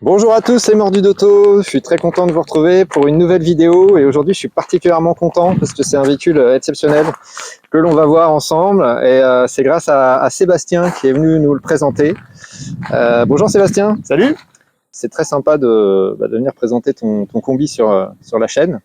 Bonjour à tous, c'est Mordu d'Auto. Je suis très content de vous retrouver pour une nouvelle vidéo et aujourd'hui je suis particulièrement content parce que c'est un véhicule exceptionnel que l'on va voir ensemble et c'est grâce à Sébastien qui est venu nous le présenter. Bonjour Sébastien. Salut. C'est très sympa de venir présenter ton combi sur la chaîne.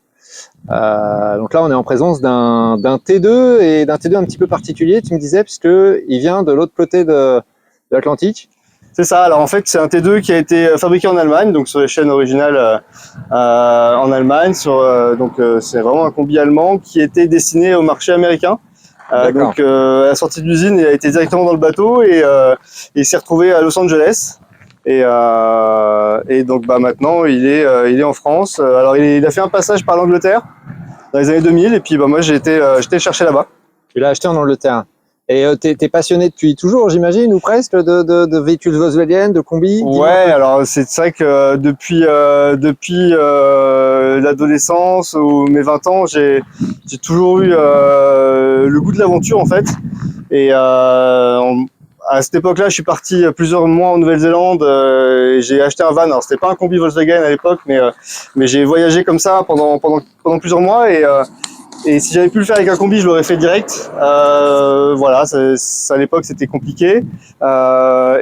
Donc là on est en présence d'un T2 et d'un T2 un petit peu particulier, tu me disais, puisqu'il vient de l'autre côté de l'Atlantique. C'est ça, alors en fait c'est un T2 qui a été fabriqué en Allemagne, donc sur les chaînes originales en Allemagne. C'est vraiment un combi allemand qui était destiné au marché américain. À la sortie de l'usine, il a été directement dans le bateau et il s'est retrouvé à Los Angeles. Et donc maintenant il est en France. Alors il a fait un passage par l'Angleterre dans les années 2000 et puis moi j'ai été le chercher là-bas. Tu l'as acheté en Angleterre. Et t'es passionné depuis toujours, j'imagine, ou presque, de véhicules Volkswagen, de combi? Ouais, alors c'est vrai que depuis l'adolescence ou mes 20 ans, j'ai toujours eu le goût de l'aventure en fait. Et à cette époque-là, je suis parti plusieurs mois en Nouvelle-Zélande et j'ai acheté un van. Alors c'était pas un combi Volkswagen à l'époque, mais j'ai voyagé comme ça pendant plusieurs mois et si j'avais pu le faire avec un combi, je l'aurais fait direct. Voilà, à l'époque c'était compliqué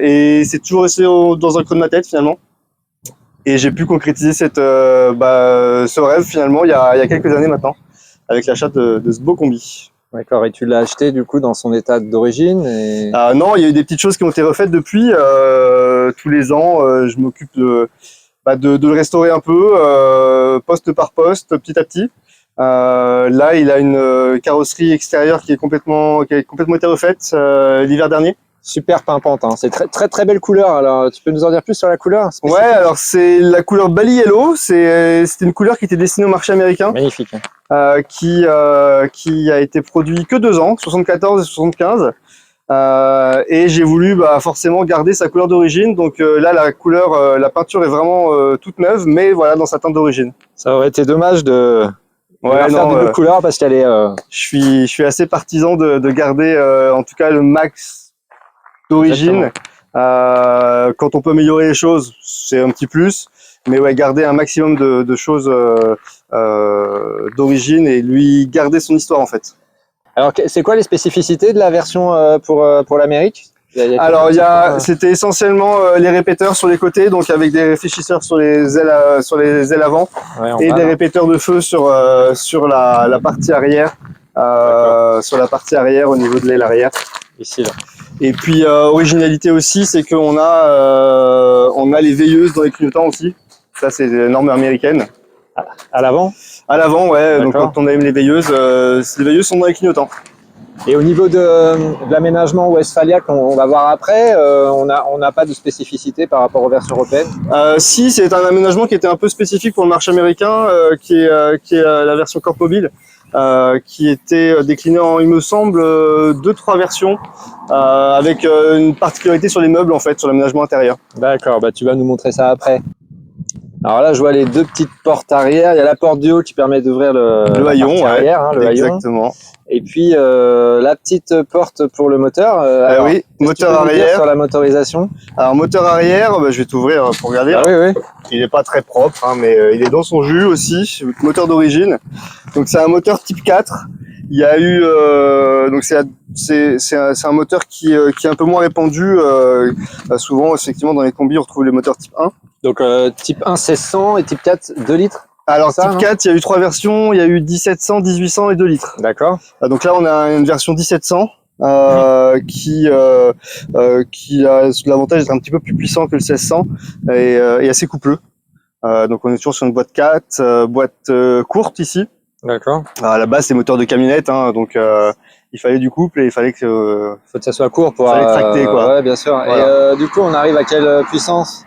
et c'est toujours resté dans un creux de ma tête finalement. Et j'ai pu concrétiser ce rêve finalement il y a quelques années maintenant, avec l'achat de ce beau combi. D'accord, et tu l'as acheté du coup dans son état d'origine et... Non, il y a eu des petites choses qui ont été refaites depuis. Tous les ans, je m'occupe de le restaurer un peu, poste par poste, petit à petit. Là, il a une carrosserie extérieure qui a complètement été refaite l'hiver dernier. Super pimpante, hein. C'est très belle couleur. Alors, tu peux nous en dire plus sur la couleur? Ouais, alors c'est la couleur Bali Yellow. C'était une couleur qui était destinée au marché américain. Magnifique. Qui a été produit que 2 ans, 74 et 75. Et j'ai voulu forcément garder sa couleur d'origine. Donc là, la peinture est vraiment toute neuve, mais voilà, dans sa teinte d'origine. Ça aurait été dommage de faire des belles couleurs parce qu'elle est... Je suis assez partisan de garder en tout cas le max d'origine. Quand on peut améliorer les choses, c'est un petit plus. Mais ouais, garder un maximum de choses d'origine et lui garder son histoire en fait. Alors, c'est quoi les spécificités de la version pour l'Amérique? Alors, c'était essentiellement les répéteurs sur les côtés, donc avec des réfléchisseurs sur les ailes avant, et des répéteurs de feu sur la partie arrière, au niveau de l'aile arrière. Ici, là. Et puis, originalité aussi, c'est qu'on a les veilleuses dans les clignotants aussi. Ça, c'est des normes américaines. À l'avant? À l'avant, ouais. Donc, quand on aime les veilleuses sont dans les clignotants. Et au niveau de l'aménagement Westphalia qu'on va voir après, on n'a pas de spécificité par rapport aux versions européennes? Si, c'est un aménagement qui était un peu spécifique pour le marché américain, qui est la version Corp Mobile, qui était déclinée en, il me semble, 2-3 versions, avec une particularité sur les meubles en fait, sur l'aménagement intérieur. D'accord, tu vas nous montrer ça après. Alors là, je vois les 2 petites portes arrière. Il y a la porte du haut qui permet d'ouvrir le haillon arrière, hein, le exactement. Haillon. Et puis la petite porte pour le moteur. Alors, oui, moteur arrière. Sur la motorisation. Alors moteur arrière, je vais t'ouvrir pour regarder. Ah, oui. Il n'est pas très propre, hein, mais il est dans son jus aussi. Moteur d'origine. Donc c'est un moteur type 4. Il y a eu donc c'est un moteur qui est un peu moins répandu. Souvent, effectivement, dans les combis, on retrouve les moteurs type 1. Donc type 1 1600 et type 4 2 litres. Alors type 4, il y a eu 3 versions, il y a eu 1700, 1800 et 2 litres. D'accord. Donc là on a une version 1700 qui a l'avantage d'être un petit peu plus puissant que le 1600 et assez coupleux. Donc on est toujours sur une boîte 4, boîte courte ici. D'accord. À la base c'est moteur de camionnette, hein, donc il fallait du couple et il fallait que ça soit court pour tracter quoi. Ouais, bien sûr. Voilà. Et du coup on arrive à quelle puissance?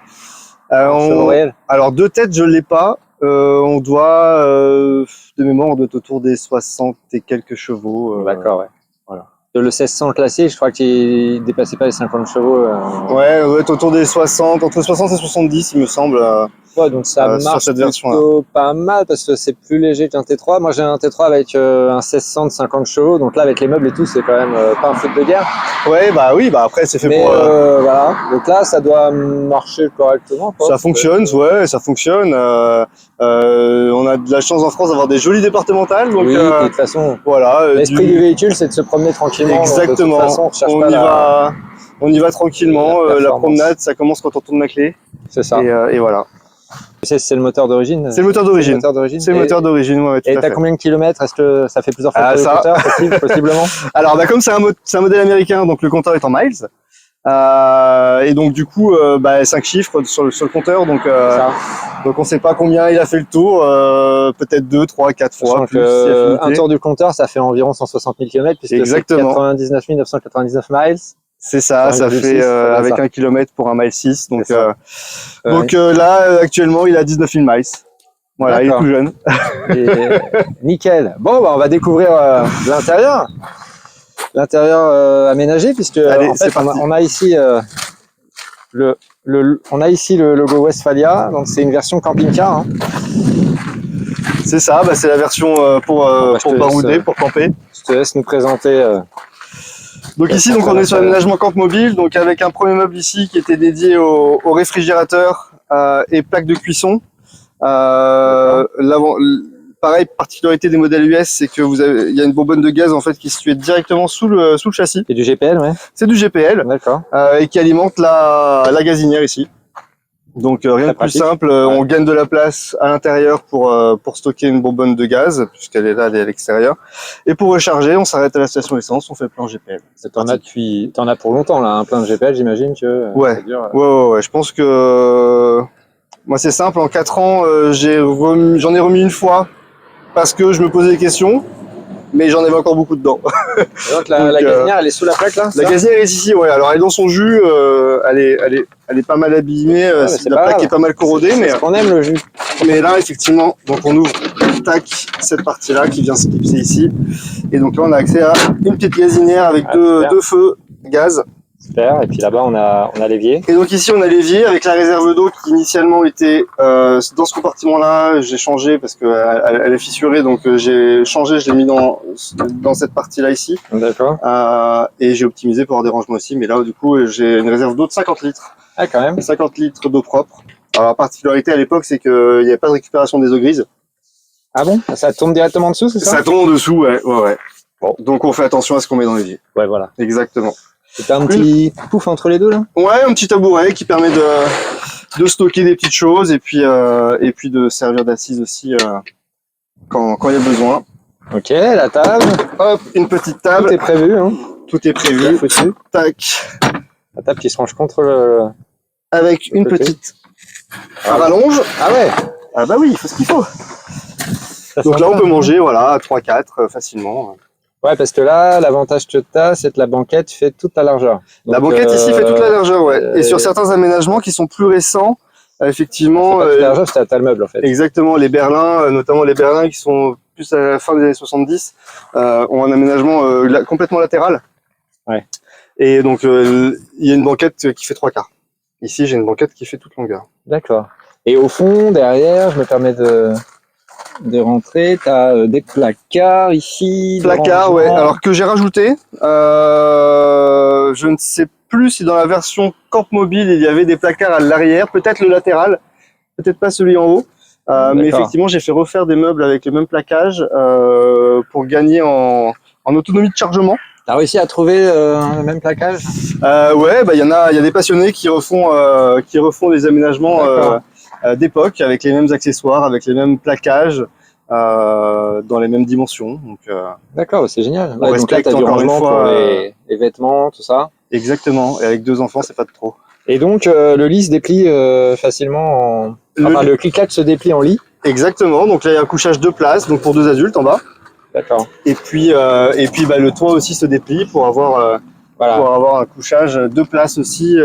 Alors 2 têtes je l'ai pas. On doit, de mémoire, on doit être autour des 60 et quelques chevaux. D'accord, ouais. Voilà. Le 1600 classique, je crois qu'il dépassait pas les 50 chevaux. Ouais, on doit être autour des 60, entre 60 et 70, il me semble. Ouais, donc ça sur marche cette version-là. plutôt pas mal parce que c'est plus léger qu'un T3. Moi j'ai un T3 avec un 1600 de 50 chevaux, donc là avec les meubles et tout, c'est quand même pas un foot de guerre. Ouais, bah oui, bah après c'est fait Mais pour. voilà, donc là ça doit marcher correctement, quoi. Ça fonctionne, ouais, ça fonctionne. On a de la chance en France d'avoir des jolies départementales, donc Oui, et de toute façon, voilà. l'esprit du véhicule c'est de se promener tranquillement. Exactement. Donc, de toute façon, on cherche On pas y va. On y va tranquillement. la La performance. promenade, ça commence quand on tourne la clé. C'est ça. Et voilà. C'est le moteur d'origine. C'est le moteur d'origine. C'est le moteur d'origine, ouais, tout Et à t'as fait. combien de kilomètres? Est-ce que ça fait plusieurs fois Ah, que le ça. compteur, possiblement? Alors, bah, comme c'est un modèle américain, donc le compteur est en miles. Et donc du coup, 5 chiffres sur le compteur, donc on sait pas combien il a fait le tour, peut-être 2, 3, 4 fois plus. Un tour du compteur, ça fait environ 160 000 km, puisque exactement. c'est 99 999 miles. C'est ça, ça fait avec 1 km pour un mile 6. Donc, là, actuellement, il a 19 000 miles. Voilà, il est tout jeune. Et nickel. Bon, bah, on va découvrir l'intérieur. L'intérieur aménagé, puisque allez, en fait, on a ici le logo Westphalia, donc c'est une version camping-car. Hein. C'est ça, c'est la version pour barouder, pour camper. Je te laisse nous présenter. Donc ici, on est sur l'aménagement camp mobile, donc avec un premier meuble ici qui était dédié au réfrigérateur et plaque de cuisson. Pareil, particularité des modèles US, c'est que il y a une bonbonne de gaz en fait qui est située directement sous le châssis. C'est du GPL, ouais. C'est du GPL. D'accord. Et qui alimente la gazinière ici. Donc rien de plus simple, on gagne de la place à l'intérieur pour stocker une bonbonne de gaz, puisqu'elle est là, elle est à l'extérieur. Et pour recharger, on s'arrête à la station essence, on fait le plein GPL. T'en as pour longtemps là, un plein de GPL, j'imagine que. Ouais. Ouais. Je pense que moi c'est simple, en 4 ans, j'en ai remis une fois parce que je me posais des questions. Mais j'en avais encore beaucoup dedans. Donc la gazinière, elle est sous la plaque là? La gazinière est ici, ouais. Alors elle est dans son jus, elle est pas mal abîmée, la plaque est pas mal corrodée, mais on aime le jus. Mais là, effectivement, donc on ouvre, tac, cette partie-là qui vient se clipser ici, et donc là on a accès à une petite gazinière avec deux feux gaz. Super. Et puis là-bas on a l'évier. Et donc ici on a l'évier avec la réserve d'eau qui initialement était dans ce compartiment-là. J'ai changé parce qu'elle est fissurée, donc j'ai changé, je l'ai mis dans cette partie-là ici. D'accord. Et j'ai optimisé pour avoir des rangements aussi, mais là du coup j'ai une réserve d'eau de 50 litres. Ah quand même. 50 litres d'eau propre. Alors la particularité à l'époque c'est qu'il n'y avait pas de récupération des eaux grises. Ah bon? Ça tombe directement en dessous, c'est ça? Ça tombe en dessous, ouais. Bon, donc on fait attention à ce qu'on met dans l'évier. Ouais, voilà. Exactement. C'est un petit pouf entre les deux là? Ouais, un petit tabouret qui permet de stocker des petites choses et puis de servir d'assise aussi quand il y a besoin. Ok, la table. Hop, une petite table. Tout est prévu, hein. Tout est prévu. Tac. La table qui se range contre le... Avec une petite rallonge. Ah ouais. Ah bah oui, il faut ce qu'il faut. Donc là on peut manger, voilà, 3-4 facilement. Ouais, parce que là, l'avantage que tu as, c'est que la banquette fait toute la largeur. Donc, la banquette ici fait toute la largeur, ouais. Et sur certains aménagements qui sont plus récents, effectivement... C'est pas toute la largeur, c'est à le meuble, en fait. Exactement, les berlins, notamment les berlins qui sont plus à la fin des années 70, ont un aménagement complètement latéral. Ouais. Et donc, il y a une banquette qui fait 3/4. Ici, j'ai une banquette qui fait toute longueur. D'accord. Et au fond, derrière, je me permets de rentrer, tu as des placards ici. Placards, ouais. Alors que j'ai rajouté, je ne sais plus si dans la version Camp Mobile il y avait des placards à l'arrière, peut-être le latéral, peut-être pas celui en haut. Mais effectivement, j'ai fait refaire des meubles avec le même plaquage pour gagner en autonomie de chargement. T'as réussi à trouver le même plaquage? Ouais, il y a des passionnés qui refont des aménagements d'époque avec les mêmes accessoires, avec les mêmes plaquages, dans les mêmes dimensions. D'accord, c'est génial. Ouais, donc là, tu as du rangement pour les vêtements, tout ça. Exactement. Et avec 2 enfants, c'est pas de trop. Et donc le lit se déplie facilement le clic-clac se déplie en lit. Exactement. Donc là, il y a un couchage 2 places, donc pour 2 adultes en bas. D'accord. Et puis le toit aussi se déplie pour avoir un couchage 2 places aussi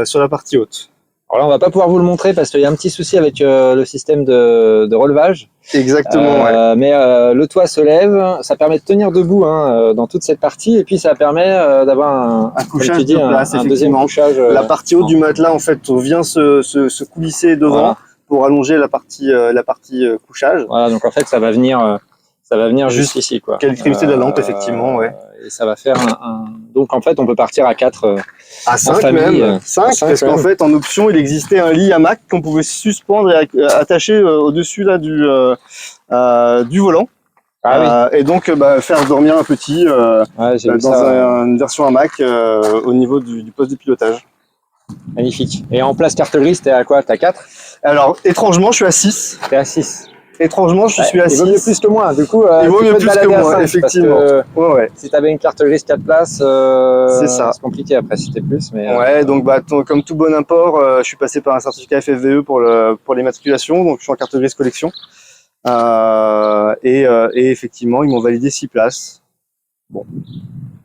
sur la partie haute. Alors là, on va pas pouvoir vous le montrer parce qu'il y a un petit souci avec le système de relevage. Exactement. Ouais. Mais le toit se lève, ça permet de tenir debout dans toute cette partie, et puis ça permet d'avoir un couchage de place, un deuxième couchage. La partie haute du matelas en fait vient se coulisser devant. Voilà. pour allonger la partie couchage. Voilà, donc en fait, ça va venir juste ici, quoi. L'extrémité de la lampe, effectivement, ouais. Et ça va faire donc en fait, on peut partir à 4 à 5 famille, même. 5 parce qu'en fait, en option, il existait un lit hamac qu'on pouvait suspendre et attacher au-dessus là du volant. Ah oui. Et donc faire dormir un petit Ouais, j'ai vu dans ça. une version hamac au niveau du poste de pilotage. Magnifique. Et en place carte grise, t'es à quoi? T'as 4? Alors, étrangement, je suis à 6. T'es à 6. Étrangement, je suis à 6. Il vaut mieux plus que moi. Du coup, il vaut tu mieux peux te plus que balader à moi, 5, effectivement. Parce que Ouais. si t'avais une carte grise 4 places, c'est ça. C'est compliqué après si t'es plus. Mais, ouais, donc comme tout bon import, je suis passé par un certificat FFVE pour l'immatriculation, donc je suis en carte grise collection. Et effectivement, ils m'ont validé 6 places. Bon,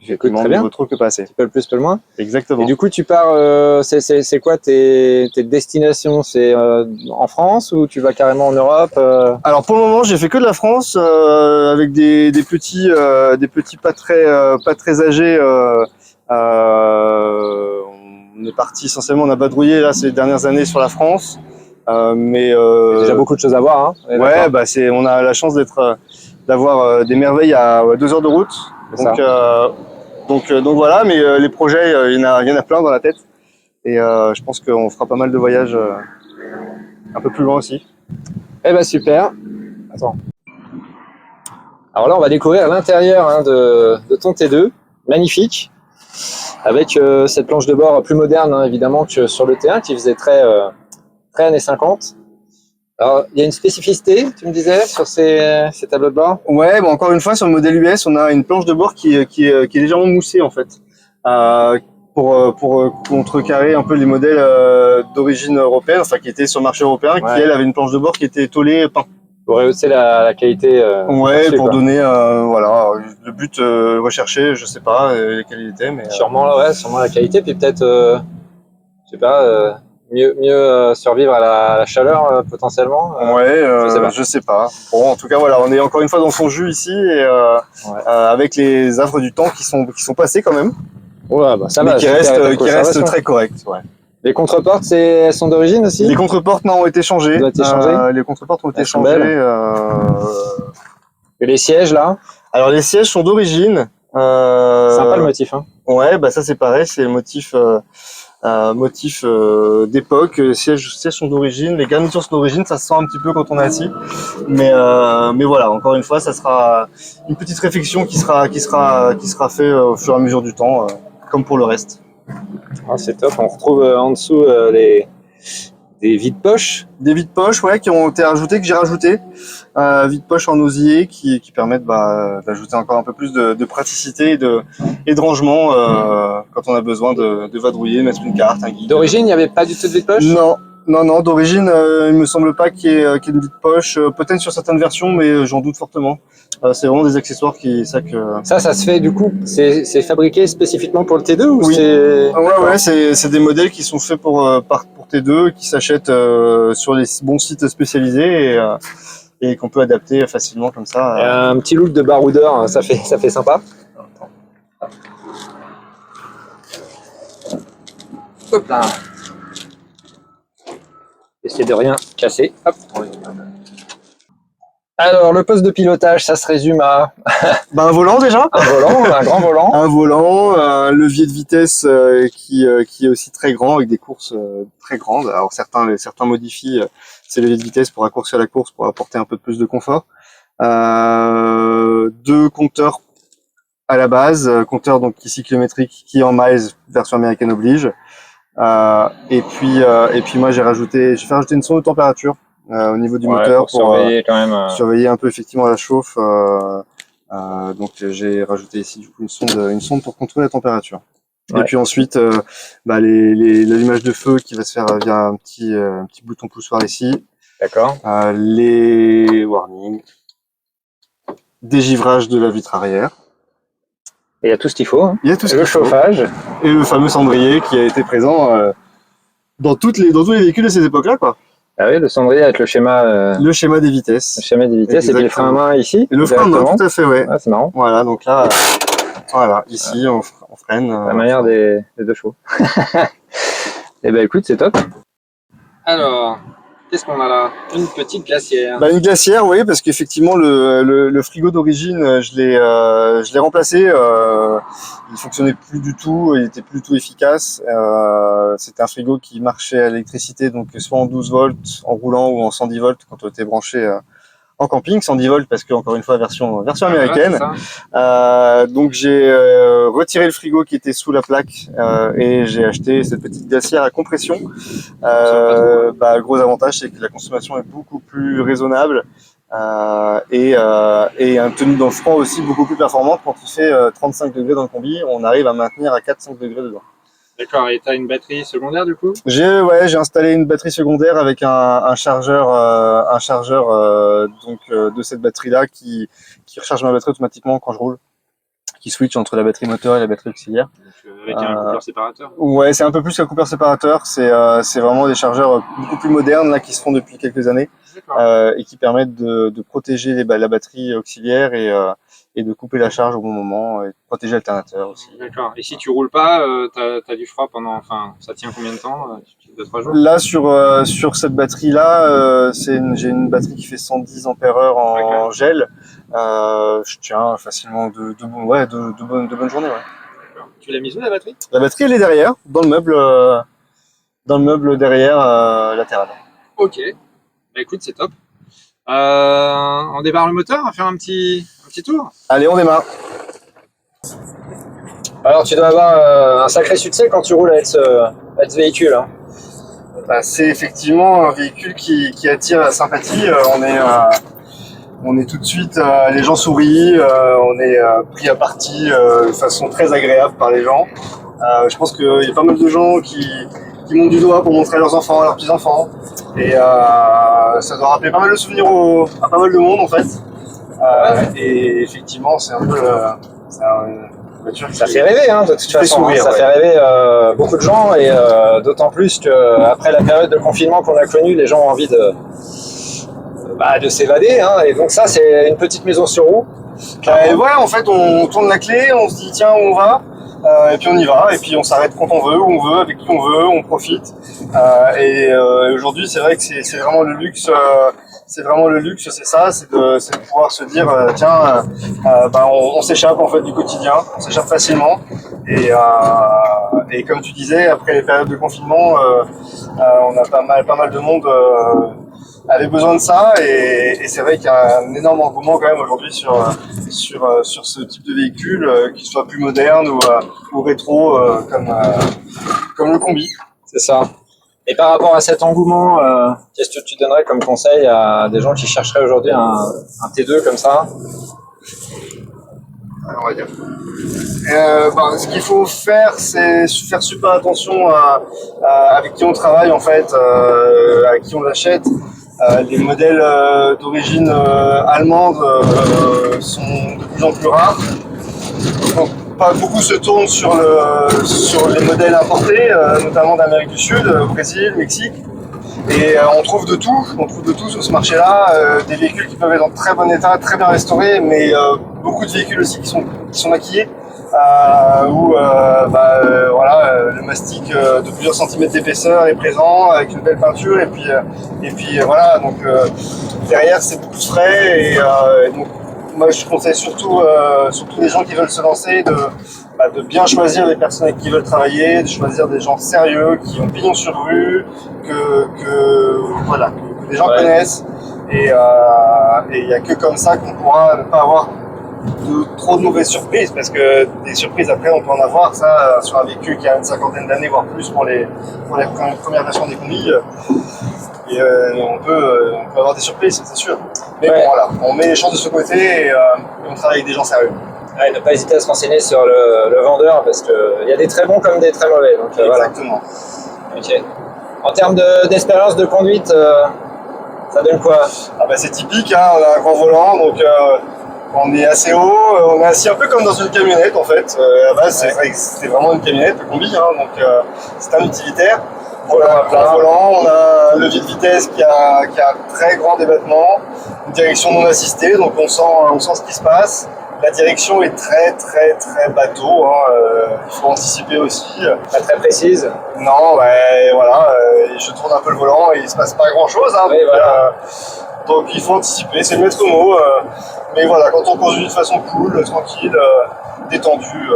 très bien. Il vaut trop que pas assez. Un petit peu le plus, peu le moins. Exactement. Et du coup, tu pars, c'est quoi tes destinations? C'est en France ou tu vas carrément en Europe? Alors pour le moment, j'ai fait que de la France avec des petits pas très âgés. On est parti essentiellement, on a vadrouillé là ces dernières années sur la France. Mais Il y a déjà beaucoup de choses à voir. Hein. Ouais, on a la chance d'avoir des merveilles à 2 heures de route. Donc voilà, mais les projets, il y en a plein dans la tête. Et je pense qu'on fera pas mal de voyages un peu plus loin aussi. Eh ben super. Attends. Alors là, on va découvrir l'intérieur de ton T2. Magnifique. Avec cette planche de bord plus moderne, évidemment, que sur le T1, qui faisait très années 50. Alors, il y a une spécificité, tu me disais, sur ces tableaux de bord? Ouais, encore une fois, sur le modèle US, on a une planche de bord qui est légèrement moussée, en fait. Pour contrecarrer un peu les modèles d'origine européenne, enfin qui étaient sur le marché européen, qui elle avait une planche de bord qui était tôlée peint. Pour rehausser la qualité. Ouais, pour donner voilà, le but recherché, je sais pas quel il était, mais sûrement la qualité, puis peut-être je sais pas, mieux survivre à la chaleur potentiellement. Ouais, je sais pas. Bon, en tout cas voilà, on est encore une fois dans son jus ici et avec les affres du temps qui sont passées quand même. Ouais, bah ça mais va. Qui restent très correctes. Ouais. Les contreportes, elles sont d'origine aussi? Les contreportes ont été changées. Les contreportes ont été changées. Et les sièges là? Alors les sièges sont d'origine. Sympa le motif, hein? Ouais, ça c'est pareil, c'est le motif d'époque. Les sièges sont d'origine, les garnitures sont d'origine, ça se sent un petit peu quand on est assis. Mais voilà, encore une fois, ça sera une petite réflexion qui sera fait au fur et à mesure du temps, comme pour le reste. Ah, c'est top, on retrouve en dessous des vides-poches. Des vides-poches, ouais, qui ont été rajoutées, que j'ai rajouté. Vides-poches en osier qui permettent d'ajouter encore un peu plus de praticité et de rangement quand on a besoin de vadrouiller, mettre une carte, un guide. D'origine, il n'y avait pas du tout de vide-poche? Non, d'origine, il me semble pas qu'il y ait une vide-poche. Peut-être sur certaines versions, mais j'en doute fortement. C'est vraiment des accessoires Ça se fait du coup, c'est fabriqué spécifiquement pour le T2 ou oui. c'est... Ouais, c'est des modèles qui sont faits pour T2, qui s'achètent sur les bons sites spécialisés et qu'on peut adapter facilement comme ça. Et un petit look de baroudeur, ça fait sympa. Hop là. Essayer de rien casser. Hop. Alors, le poste de pilotage, ça se résume à... un volant déjà. Un grand volant. Un volant, un levier de vitesse qui est aussi très grand, avec des courses très grandes. Alors certains modifient ces leviers de vitesse pour raccourcir la course, pour apporter un peu plus de confort. 2 compteurs à la base, compteur donc ici kilométrique, qui en miles, version américaine oblige. Et puis moi j'ai fait rajouter une sonde de température au niveau du moteur pour surveiller quand même. Surveiller un peu effectivement la chauffe. Donc j'ai rajouté ici du coup une sonde pour contrôler la température. Ouais. Et puis ensuite l'allumage de feu qui va se faire via un petit bouton poussoir ici. D'accord. Les warnings, dégivrage de la vitre arrière. Et il y a tout ce qu'il faut. Hein. Il y a tout ce le chauffage. Et le fameux cendrier qui a été présent dans tous les véhicules de ces époques-là, quoi. Ah oui, le cendrier avec le schéma des vitesses. Le schéma des vitesses. Exactement. Et puis le frein à main ici. Et le frein à main, tout à fait, ouais. Ah, c'est marrant. Voilà, donc là, ici, on freine. La manière des 2 chevaux. Eh ben écoute, c'est top. Alors, Qu'est-ce qu'on a là? Une petite glacière. Bah, une glacière, oui, parce qu'effectivement le frigo d'origine, je l'ai remplacé. Il fonctionnait plus du tout, il était plus du tout efficace. C'était un frigo qui marchait à l'électricité, donc soit en 12 volts en roulant ou en 110 volts quand on était branché en camping, 110 volts parce que encore une fois version américaine. Donc j'ai retiré le frigo qui était sous la plaque et j'ai acheté cette petite glacière à compression. Gros avantage, c'est que la consommation est beaucoup plus raisonnable et une tenue dans le froid aussi beaucoup plus performante. Quand il fait 35 degrés dans le combi, on arrive à maintenir à 4-5 degrés dedans. D'accord, et tu as une batterie secondaire du coup? J'ai installé une batterie secondaire avec un chargeur de cette batterie-là qui recharge ma batterie automatiquement quand je roule, qui switch entre la batterie moteur et la batterie auxiliaire. Donc, avec un coupeur séparateur? Ouais, c'est un peu plus qu'un coupeur séparateur, c'est vraiment des chargeurs beaucoup plus modernes là qui se font depuis quelques années et qui permettent de protéger la batterie auxiliaire et de couper la charge au bon moment et de protéger l'alternateur aussi. D'accord. Et si tu roules pas, t'as du froid pendant, enfin, ça tient combien de temps? 2-3 jours? Là sur cette batterie là, j'ai une batterie qui fait 110 ampères-heure en gel. Je tiens facilement de bonnes journées. Ouais. Tu l'as mise où la batterie? La batterie elle est derrière, dans le meuble derrière latéral. Ok. Bah écoute, c'est top. On démarre le moteur, on va faire un petit tour. Allez, on démarre. Alors tu dois avoir un sacré succès quand tu roules avec ce véhicule. Hein. Bah, c'est effectivement un véhicule qui attire la sympathie. On est tout de suite, les gens sourient, on est pris à partie de façon très agréable par les gens. Je pense qu'il y a pas mal de gens qui montent du doigt pour montrer à leurs enfants, à leurs petits-enfants. Et ça doit rappeler pas mal de souvenirs à pas mal de monde en fait. Et effectivement, c'est un peu une voiture ça fait rêver, hein, de toute façon. Sourire, ça fait rêver beaucoup de gens et d'autant plus qu'après la période de confinement qu'on a connue, les gens ont envie de s'évader. Hein, et donc ça, c'est une petite maison sur roue. Et ouais, en fait, on tourne la clé, on se dit tiens, où on va. Et puis on y va, et puis on s'arrête quand on veut, où on veut, avec qui on veut, on profite. Aujourd'hui, c'est vrai que c'est vraiment le luxe. C'est ça, c'est de pouvoir se dire tiens, on s'échappe en fait du quotidien, on s'échappe facilement. Et comme tu disais, après les périodes de confinement, on a pas mal de monde avait besoin de ça, et c'est vrai qu'il y a un énorme engouement quand même aujourd'hui sur ce type de véhicule, qu'il soit plus moderne ou rétro comme le combi. C'est ça. Et par rapport à cet engouement, qu'est-ce que tu donnerais comme conseil à des gens qui chercheraient aujourd'hui un T2 comme ça? On va dire. Ce qu'il faut faire, c'est faire super attention avec qui on travaille en fait, à qui on l'achète. Les modèles d'origine allemande sont de plus en plus rares. Donc, pas beaucoup se tournent sur les modèles importés, notamment d'Amérique du Sud, Brésil, Mexique. Et on trouve de tout sur ce marché-là, des véhicules qui peuvent être en très bon état, très bien restaurés, mais beaucoup de véhicules aussi qui sont maquillés, le mastic de plusieurs centimètres d'épaisseur est présent, avec une belle peinture, et puis voilà, donc derrière c'est beaucoup de frais, et donc moi je conseille surtout les gens qui veulent se lancer de bien choisir les personnes avec qui ils veulent travailler, de choisir des gens sérieux, qui ont pignon sur rue, que les gens connaissent, et il n'y a que comme ça qu'on pourra ne pas avoir trop de mauvaises surprises, parce que des surprises après on peut en avoir, ça sur un véhicule qui a une cinquantaine d'années voire plus pour les premières versions des combis, et on peut avoir des surprises, c'est sûr, mais bon voilà, on met les chances de ce côté, et on travaille avec des gens sérieux. Ouais, ne pas hésiter à se renseigner sur le vendeur, parce qu'il y a des très bons comme des très mauvais. Donc, exactement. Voilà. Ok. En termes d'espérance de conduite, ça donne quoi? C'est typique, hein, on a un grand volant, donc on est assez haut, on est assis un peu comme dans une camionnette en fait. À la base, c'était vraiment une camionnette, le combi, hein, donc c'est un utilitaire. On a un plein volant, on a un levier de vitesse qui a un très grand débattement, une direction non assistée, donc on sent ce qui se passe. La direction est très bateau, hein, il faut anticiper aussi. Pas très précise. Non, voilà, je tourne un peu le volant et il se passe pas grand chose. Hein, oui, voilà. Donc il faut anticiper, c'est le maître mot. Mais voilà, quand on conduit de façon cool, tranquille, détendue,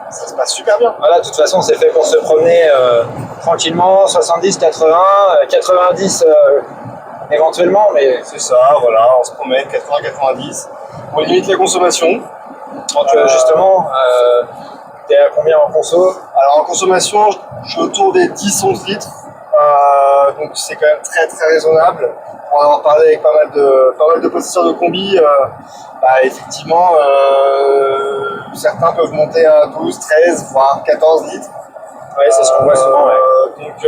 ça se passe super bien. Voilà, de toute façon, c'est fait pour se promener tranquillement, 70, 80, 90 éventuellement, mais c'est ça, voilà, on se promène 80-90. On limite la consommation. Donc, justement, t'es à combien en conso? Alors en consommation, je suis autour des 10-11 litres, donc c'est quand même très raisonnable. Pour en avoir parlé avec pas mal de possesseurs de combi, effectivement, certains peuvent monter à 12, 13, voire 14 litres. Oui, c'est ce qu'on voit souvent. Ouais. Donc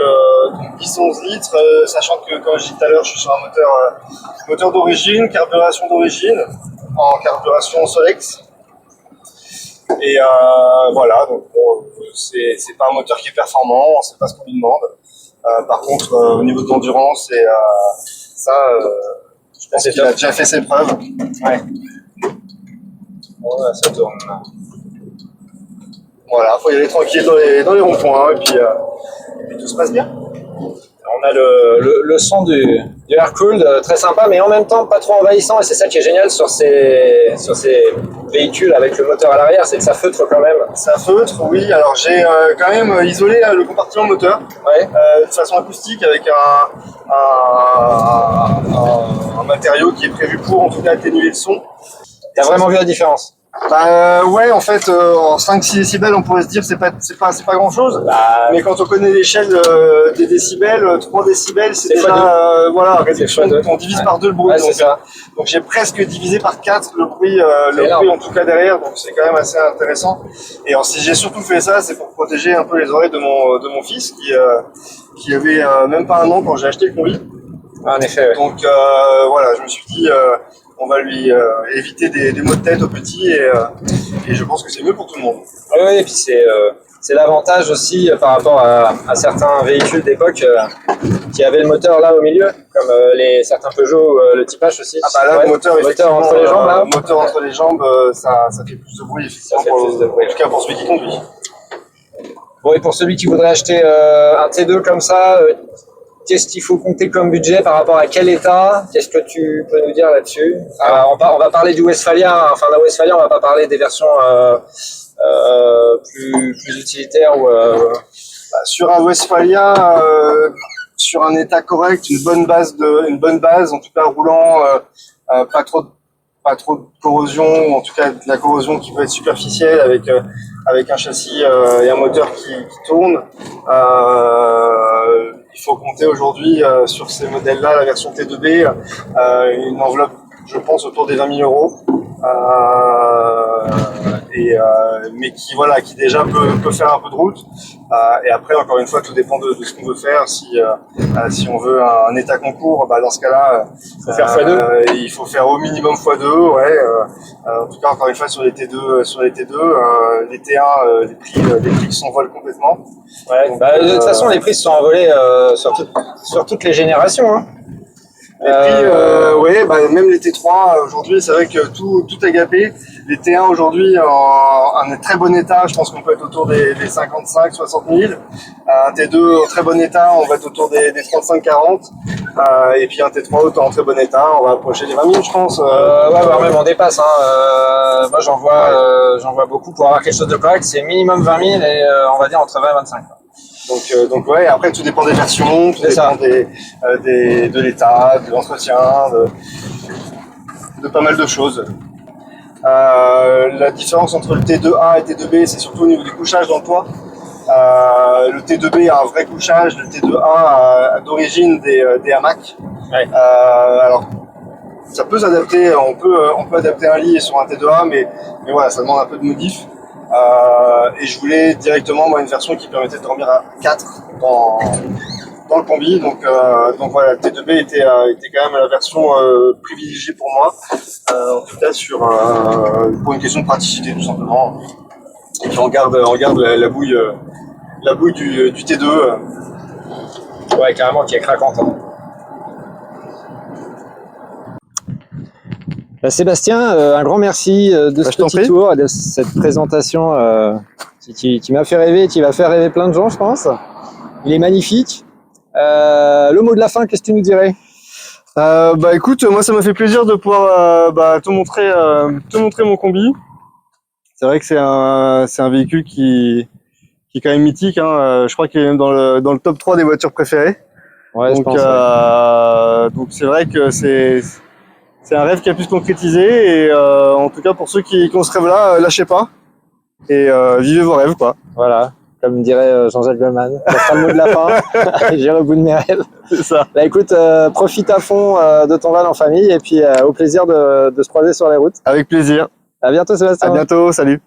10-11 litres, sachant que, comme je disais tout à l'heure, je suis sur un moteur d'origine, carburation d'origine, en carburation Solex. Et voilà, donc bon, c'est pas un moteur qui est performant, on sait pas ce qu'on lui demande. Par contre, au niveau de l'endurance, et ça, je pense qu'il a déjà fait ses preuves. Ouais. Bon, ça tourne. Voilà, faut y aller tranquille dans les ronds-points, et puis tout se passe bien. On a le son du air-cooled, très sympa, mais en même temps pas trop envahissant, et c'est ça qui est génial sur ces véhicules avec le moteur à l'arrière, c'est que ça feutre quand même. Ça feutre, oui. Alors j'ai quand même isolé le compartiment moteur de façon acoustique avec un matériau qui est prévu pour en tout cas atténuer le son. T'as vraiment vu la différence? Ouais, en fait, en 5-6 décibels, on pourrait se dire c'est pas grand chose. Mais quand on connaît l'échelle des décibels, 3 décibels, c'est déjà voilà, réduction. On divise par 2 le bruit. Ouais, donc j'ai presque divisé par 4 le bruit en tout cas derrière, donc c'est quand même assez intéressant. Et si j'ai surtout fait ça, c'est pour protéger un peu les oreilles de mon fils qui avait même pas 1 an quand j'ai acheté le combi. En effet, ouais. Donc voilà, je me suis dit on va lui éviter des maux de tête au petit et je pense que c'est mieux pour tout le monde. Oui, et puis c'est l'avantage aussi par rapport à certains véhicules d'époque qui avaient le moteur là au milieu, comme certains Peugeot, le Type H aussi. Là, le moteur entre les jambes, là. Moteur entre les jambes, ça fait plus de bruit, effectivement, en tout cas pour celui qui conduit. Bon, et pour celui qui voudrait acheter un T2 comme ça, qu'est-ce qu'il faut compter comme budget par rapport à quel état? Qu'est-ce que tu peux nous dire là-dessus? On va parler du Westphalia, enfin la Westphalia, on va pas parler des versions plus utilitaires ou sur un Westphalia, sur un état correct, une bonne base, en tout cas roulant, pas trop de corrosion, en tout cas de la corrosion qui peut être superficielle avec un châssis et un moteur qui tourne. Il faut compter aujourd'hui sur ces modèles-là, la version T2B, une enveloppe, je pense, autour des 20 000 euros. Mais qui déjà peut faire un peu de route. Et après, encore une fois, tout dépend de ce qu'on veut faire. Si on veut un état concours, dans ce cas-là, il faut faire au minimum x2. Ouais. En tout cas, encore une fois, sur les T2, les T1, les prix s'envolent complètement. Ouais. Donc, de toute façon, les prix se sont envolés sur toutes les générations. Hein. Les prix, même les T3 aujourd'hui, c'est vrai que tout a gapé. Les T1 aujourd'hui en très bon état, je pense qu'on peut être autour des 55-60 000. Un T2 en très bon état, on va être autour des 35-40. Et puis un T3 en très bon état, on va approcher des 20 000, je pense. Voire même on dépasse. Moi j'en vois beaucoup. Pour avoir quelque chose de correct, c'est minimum 20 000 et on va dire entre 20 et 25. Donc ouais, après tout dépend des versions, tout dépend de l'état, de l'entretien, de pas mal de choses. La différence entre le T2A et T2B, c'est surtout au niveau du couchage dans le toit. Le T2B a un vrai couchage, le T2A a d'origine des hamacs. Ouais. Alors ça peut s'adapter, on peut adapter un lit sur un T2A, mais voilà, ça demande un peu de modif. Et je voulais directement une version qui permettait de dormir à 4 dans le combi, donc voilà, le T2B était quand même la version privilégiée pour moi, en tout cas pour une question de praticité tout simplement. Et puis on garde la bouille du T2. Ouais, carrément, qui est craquante. Hein. Bah, Sébastien, un grand merci de Bah, ce je t'en petit prie. tour et de cette présentation qui m'a fait rêver et qui va faire rêver plein de gens, je pense. Il est magnifique. Le mot de la fin, qu'est-ce que tu nous dirais? Bah écoute, moi ça m'a fait plaisir de pouvoir te montrer mon combi. C'est vrai que c'est un véhicule qui est quand même mythique, hein. Je crois qu'il est même dans le top 3 des voitures préférées. Ouais, je Donc, pense. Ouais. donc c'est vrai que c'est un rêve qui a pu se concrétiser. Et en tout cas, pour ceux qui ont ce rêve-là, lâchez pas et vivez vos rêves, quoi. Voilà, comme dirait Jean-Jacques Goldman. Ça sera le mot de la fin. J'irai au bout de mes rêves. C'est ça. Bah écoute, profite à fond de ton van en famille et puis au plaisir de se croiser sur les routes. Avec plaisir. À bientôt, À Sébastien. bientôt. Salut.